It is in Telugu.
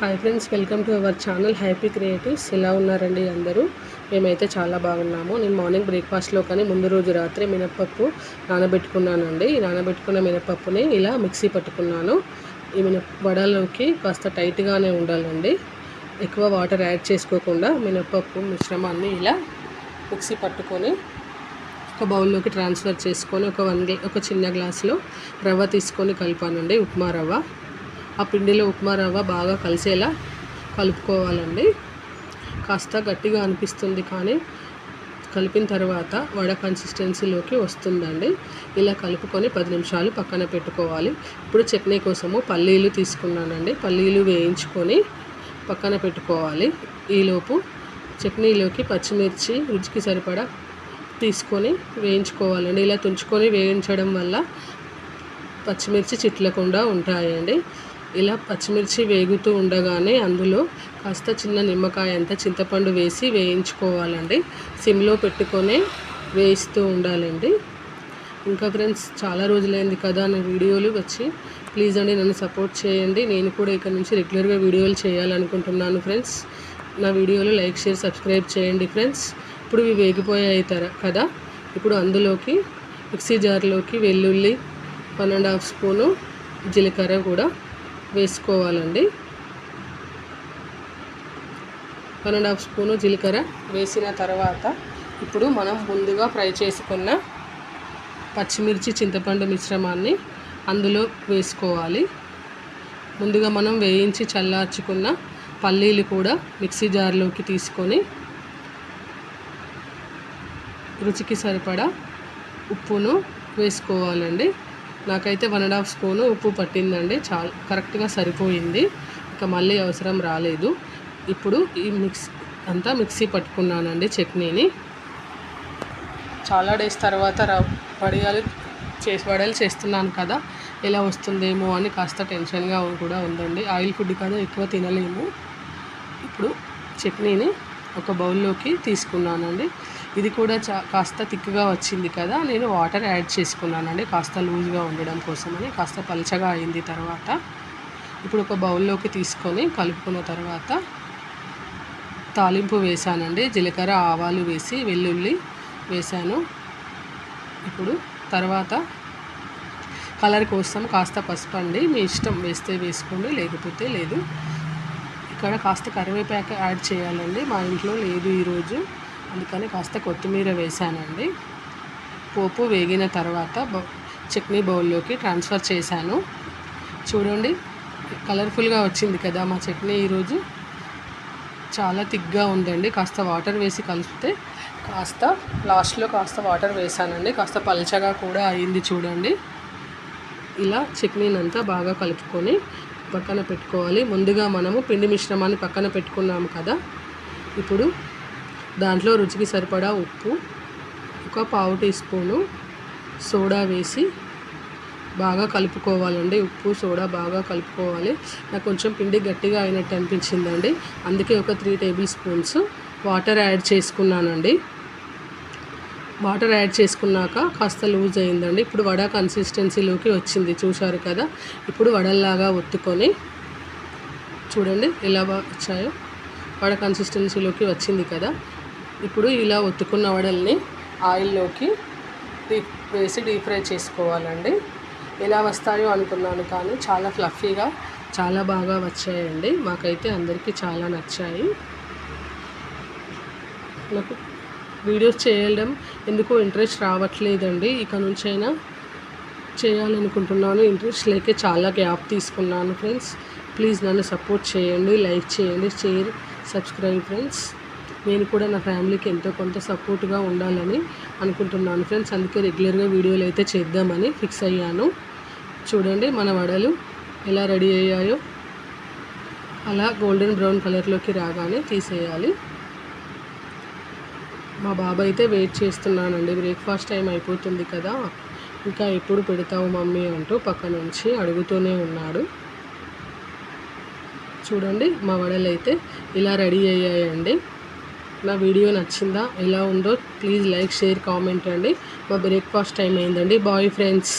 Hi friends, welcome to our channel happy creatives. ఎలా ఉన్నారండి అందరూ? మేమైతే చాలా బాగున్నాము. నేను మార్నింగ్ బ్రేక్ఫాస్ట్లో కానీ ముందు రోజు రాత్రి మినప్పప్పు నానబెట్టుకున్నానండి. ఈ నానబెట్టుకున్న మినప్పప్పుని ఇలా మిక్సీ పట్టుకున్నాను. ఈ వడలోకి కాస్త టైట్గానే ఉండాలండి. ఎక్కువ వాటర్ యాడ్ చేసుకోకుండా మినప్పప్పు మిశ్రమాన్ని ఇలా మిక్సీ పట్టుకొని ఒక బౌల్లోకి ట్రాన్స్ఫర్ చేసుకొని ఒక చిన్న గ్లాసులో రవ్వ తీసుకొని కలిపానండి, ఉప్మా రవ్వ. ఆ పిండిలో ఉప్మా రవ్వ బాగా కలిసేలా కలుపుకోవాలండి. కాస్త గట్టిగా అనిపిస్తుంది, కానీ కలిపిన తర్వాత వడ కన్సిస్టెన్సీలోకి వస్తుందండి. ఇలా కలుపుకొని 10 నిమిషాలు పక్కన పెట్టుకోవాలి. ఇప్పుడు చట్నీ కోసము పల్లీలు తీసుకున్నానండి. పల్లీలు వేయించుకొని పక్కన పెట్టుకోవాలి. ఈలోపు చట్నీలోకి పచ్చిమిర్చి రుచికి సరిపడా తీసుకొని వేయించుకోవాలండి. ఇలా తుంచుకొని వేయించడం వల్ల పచ్చిమిర్చి చిట్లకుండా ఉంటాయండి. ఇలా పచ్చిమిర్చి వేగుతూ ఉండగానే అందులో కాస్త చిన్న నిమ్మకాయ అంత చింతపండు వేసి వేయించుకోవాలండి. సిమ్లో పెట్టుకొని వేయిస్తూ ఉండాలండి. ఇంకా ఫ్రెండ్స్, చాలా రోజులైంది కదా నా వీడియోలు వచ్చి. ప్లీజ్ అండి నన్ను సపోర్ట్ చేయండి. నేను కూడా ఇక్కడ నుంచి రెగ్యులర్గా వీడియోలు చేయాలనుకుంటున్నాను ఫ్రెండ్స్. నా వీడియోలు లైక్, షేర్, సబ్స్క్రైబ్ చేయండి ఫ్రెండ్స్. ఇప్పుడు ఇవి వేగిపోయాయి కదా. ఇప్పుడు అందులోకి మిక్సీ జార్లోకి వెల్లుల్లి 1.5 స్పూను జీలకర్ర కూడా వేసుకోవాలండి. 1.5 స్పూను జీలకర్ర వేసిన తర్వాత ఇప్పుడు మనం ముందుగా ఫ్రై చేసుకున్న పచ్చిమిర్చి చింతపండు మిశ్రమాన్ని అందులో వేసుకోవాలి. ముందుగా మనం వేయించి చల్లార్చుకున్న పల్లీలు కూడా మిక్సీ జార్లోకి తీసుకొని రుచికి సరిపడా ఉప్పును వేసుకోవాలండి. నాకైతే 1.5 స్పూను ఉప్పు పట్టిందండి. చాలా కరెక్ట్గా సరిపోయింది. ఇక మళ్ళీ అవసరం రాలేదు. ఇప్పుడు ఈ మిక్సీ పట్టుకున్నానండి చట్నీని. చాలా డేస్ తర్వాత వడలు చేస్తున్నాను కదా, ఎలా వస్తుందేమో అని కాస్త టెన్షన్గా కూడా ఉందండి. ఆయిల్ ఫుడ్ కదా, ఎక్కువ తినలేము. ఇప్పుడు చట్నీని ఒక బౌల్లోకి తీసుకున్నానండి. ఇది కూడా కాస్త థిక్గా వచ్చింది కదా, నేను వాటర్ యాడ్ చేసుకున్నానండి కాస్త లూజ్గా ఉండడం కోసమని. కాస్త పలచగా అయింది తర్వాత. ఇప్పుడు ఒక బౌల్లోకి తీసుకొని కలుపుకున్న తర్వాత తాలింపు వేసానండి. జీలకర్ర, ఆవాలు వేసి వెల్లుల్లి వేసాను. ఇప్పుడు తర్వాత కలర్ కోసం కాస్త పసుపు అండి, మీ ఇష్టం, వేస్తే వేసుకోండి లేకపోతే లేదు. ఇక్కడ కాస్త కరివేపాకు యాడ్ చేయాలండి. మా ఇంట్లో లేదు ఈరోజు, అందుకని కాస్త కొత్తిమీర వేసానండి. పోపు వేగిన తర్వాత చట్నీ బౌల్లోకి ట్రాన్స్ఫర్ చేశాను. చూడండి, కలర్ఫుల్గా వచ్చింది కదా మా చట్నీ. ఈరోజు చాలా థిక్గా ఉందండి. కాస్త వాటర్ వేసి కలిపితే లాస్ట్లో కాస్త వాటర్ వేసానండి. కాస్త పల్చగా కూడా అయింది చూడండి. ఇలా చట్నీని అంతా బాగా కలుపుకొని పక్కన పెట్టుకోవాలి. ముందుగా మనము పిండి మిశ్రమాన్ని పక్కన పెట్టుకున్నాము కదా. ఇప్పుడు దాంట్లో రుచికి సరిపడా ఉప్పు, ఒక 1/2 టీ స్పూను సోడా వేసి బాగా కలుపుకోవాలండి. ఉప్పు, సోడా బాగా కలుపుకోవాలి. నాకు కొంచెం పిండి గట్టిగా అయినట్టు అనిపించిందండి, అందుకే ఒక 3 టేబుల్ స్పూన్స్ వాటర్ యాడ్ చేసుకున్నానండి. వాటర్ యాడ్ చేసుకున్నాక కాస్త లూజ్ అయిందండి. ఇప్పుడు వడ కన్సిస్టెన్సీలోకి వచ్చింది, చూశారు కదా. ఇప్పుడు వడల్లాగా ఒత్తుకొని చూడండి ఎలా వచ్చాయో. వడ కన్సిస్టెన్సీలోకి వచ్చింది కదా. ఇప్పుడు ఇలా ఒత్తుకున్న వడల్ని ఆయిల్లోకి వేసి డీప్ ఫ్రై చేసుకోవాలండి. ఎలా వస్తాయో అనుకున్నాను, కానీ చాలా ఫ్లఫీగా చాలా బాగా వచ్చాయండి. మాకైతే అందరికీ చాలా నచ్చాయి. నాకు వీడియోస్ చేయడం ఎందుకో ఇంట్రెస్ట్ రావట్లేదండి. ఇక నుంచైనా చేయాలనుకుంటున్నాను. ఇంట్రెస్ట్ లేకే చాలా గ్యాప్ తీసుకున్నాను ఫ్రెండ్స్. ప్లీజ్ నన్ను సపోర్ట్ చేయండి, లైక్ చేయండి, షేర్, సబ్స్క్రైబ్ ఫ్రెండ్స్. నేను కూడా నా ఫ్యామిలీకి ఎంతో కొంత సపోర్ట్గా ఉండాలని అనుకుంటున్నాను ఫ్రెండ్స్. అందుకే రెగ్యులర్గా వీడియోలు అయితే చేద్దామని ఫిక్స్ అయ్యాను. చూడండి మన వడలు ఎలా రెడీ అయ్యాయో. అలా గోల్డెన్ బ్రౌన్ కలర్లోకి రాగానే తీసేయాలి. మా బాబాయ్ అయితే వెయిట్ చేస్తున్నానండి. బ్రేక్ఫాస్ట్ టైం అయిపోతుంది కదా, ఇంకా ఎప్పుడు పెడతావు మమ్మీ అంటూ పక్క నుంచి అడుగుతూనే ఉన్నాడు. చూడండి మా వడలు అయితే ఇలా రెడీ అయ్యాయండి. నా వీడియో నచ్చిందా? ఎలా ఉందో ప్లీజ్ లైక్, షేర్, కామెంట్ అండి. మా బ్రేక్ఫాస్ట్ టైం అయిందండి. Bye friends.